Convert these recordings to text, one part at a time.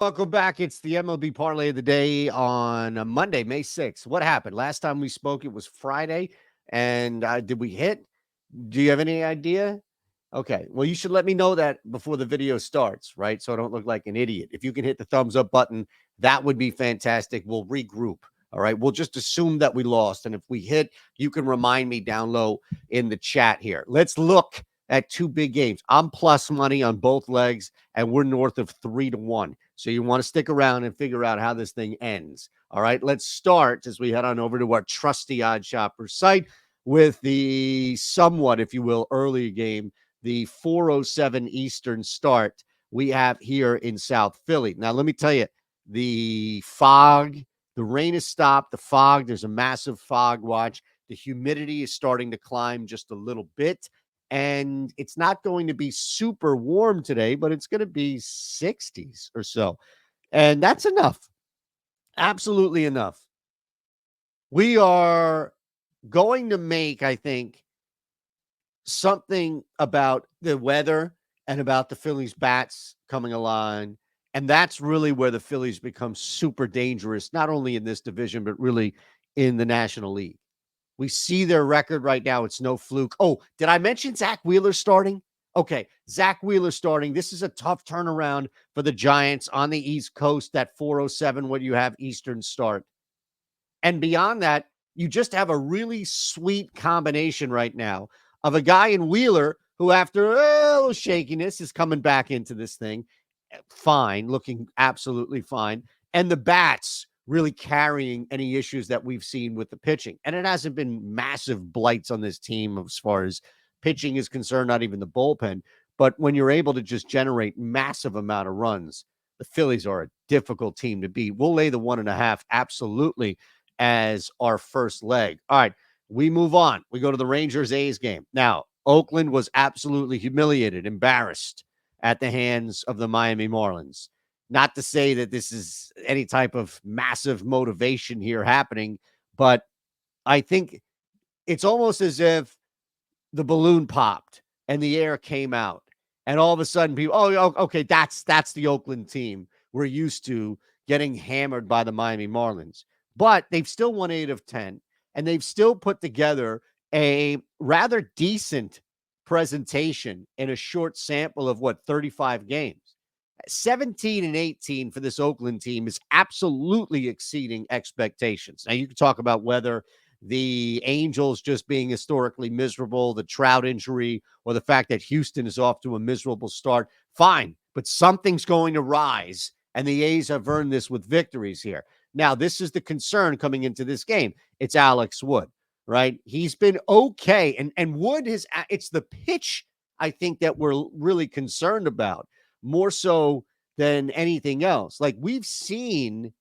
Welcome back. It's the MLB Parlay of the Day on Monday, May 6th. What happened? Last time we spoke, it was Friday. And did we hit? Do you have any idea? Okay. Well, you should let me know that before the video starts, right? So I don't look like an idiot. If you can hit the thumbs up button, that would be fantastic. We'll regroup. All right. We'll just assume that we lost. And if we hit, you can remind me down low in the chat here. Let's look at two big games. I'm plus money on both legs, and we're north of 3-1. So you want to stick around and figure out how this thing ends. All right. Let's start as we head on over to our trusty Odd Shopper site with the somewhat, if you will, early game, the 4:07 Eastern start we have here in South Philly. Now, let me tell you, the fog, the rain has stopped, the fog, there's a massive fog watch. The humidity is starting to climb just a little bit, and it's not going to be super warm today, but it's going to be 60s or so. And that's enough. Absolutely enough. We are going to make, I think, something about the weather and about the Phillies bats coming along. And that's really where the Phillies become super dangerous, not only in this division, but really in the National League. We see their record right now. It's no fluke. Oh, did I mention Zach Wheeler starting? Okay, Zach Wheeler starting. This is a tough turnaround for the Giants on the East Coast, that 4:07 when you have Eastern start. And beyond that, you just have a really sweet combination right now of a guy in Wheeler who, after a little shakiness, is coming back into this thing fine, looking absolutely fine. And the bats really carrying any issues that we've seen with the pitching. And it hasn't been massive blights on this team as far as pitching is concerned, not even the bullpen. But when you're able to just generate massive amount of runs, the Phillies are a difficult team to beat. We'll lay the 1.5 absolutely as our first leg. All right, we move on. We go to the Rangers-A's game. Now, Oakland was absolutely humiliated, embarrassed at the hands of the Miami Marlins. Not to say that this is any type of massive motivation here happening, but I think it's almost as if the balloon popped and the air came out. And all of a sudden, people, okay, that's the Oakland team we're used to getting hammered by the Miami Marlins. But they've still won 8 of 10, and they've still put together a rather decent presentation in a short sample of 35 games. 17 and 18 for this Oakland team is absolutely exceeding expectations. Now, you can talk about whether the Angels just being historically miserable, the Trout injury, or the fact that Houston is off to a miserable start. Fine, but something's going to rise, and the A's have earned this with victories here. Now, this is the concern coming into this game. It's Alex Wood, right? He's been okay, and Wood has, it's the pitch, I think, that we're really concerned about, more so than anything else. Like we've seen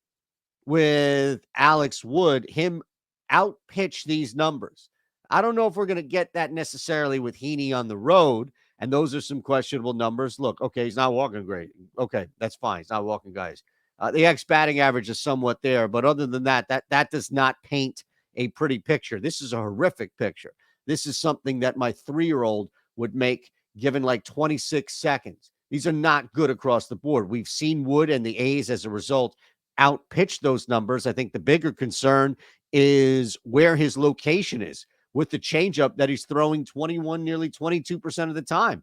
with Alex Wood, him outpitch these numbers. I don't know if we're going to get that necessarily with Heaney on the road, and those are some questionable numbers. Look, okay, he's not walking great. Okay, that's fine. He's not walking, guys. The X batting average is somewhat there, but other than that, that does not paint a pretty picture. This is a horrific picture. This is something that my 3-year-old would make given like 26 seconds. These are not good across the board. We've seen Wood and the A's as a result outpitch those numbers. I think the bigger concern is where his location is with the changeup that he's throwing 21, nearly 22% of the time.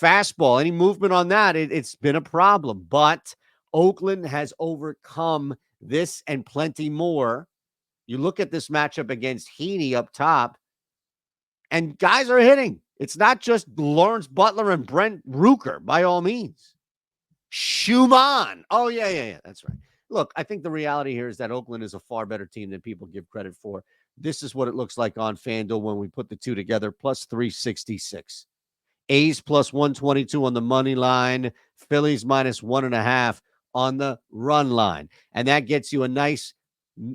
Fastball, any movement on that, it's been a problem. But Oakland has overcome this and plenty more. You look at this matchup against Heaney up top, and guys are hitting. It's not just Lawrence Butler and Brent Rooker, by all means. Schumann. Oh, yeah. That's right. Look, I think the reality here is that Oakland is a far better team than people give credit for. This is what it looks like on FanDuel when we put the two together, plus 366. A's plus 122 on the money line. Phillies minus 1.5 on the run line. And that gets you a nice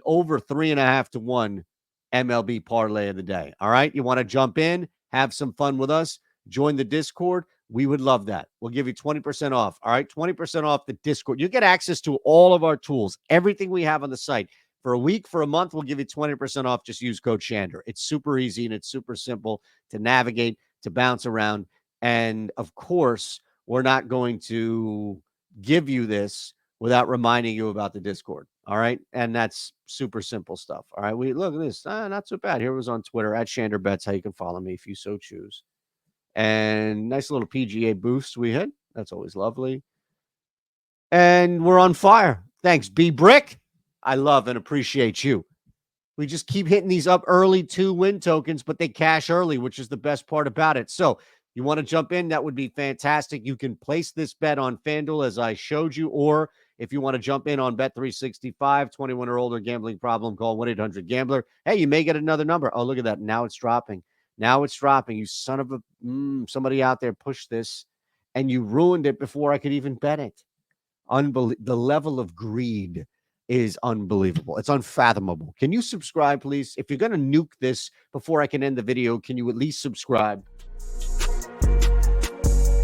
over 3.5 to 1 MLB parlay of the day. All right. You want to jump in, have some fun with us, join the Discord. We would love that. We'll give you 20% off. All right. 20% off the Discord. You get access to all of our tools, everything we have on the site. For a week, for a month, we'll give you 20% off. Just use code Shander. It's super easy and it's super simple to navigate, to bounce around. And of course, we're not going to give you this without reminding you about the Discord. All right. And that's super simple stuff. All right. We look at this. Not so bad. Here was on Twitter at Shander Bets, how you can follow me if you so choose. And nice little PGA boost we hit. That's always lovely. And we're on fire. Thanks, B Brick. I love and appreciate you. We just keep hitting these up early 2-win tokens, but they cash early, which is the best part about it. So you want to jump in, that would be fantastic. You can place this bet on FanDuel as I showed you, or if you want to jump in on Bet365, 21 or older, gambling problem, call 1-800-GAMBLER. Hey, you may get another number. Oh, look at that. Now it's dropping. Now it's dropping. You son of a somebody out there pushed this, and you ruined it before I could even bet it. The level of greed is unbelievable. It's unfathomable. Can you subscribe, please? If you're going to nuke this before I can end the video, can you at least subscribe?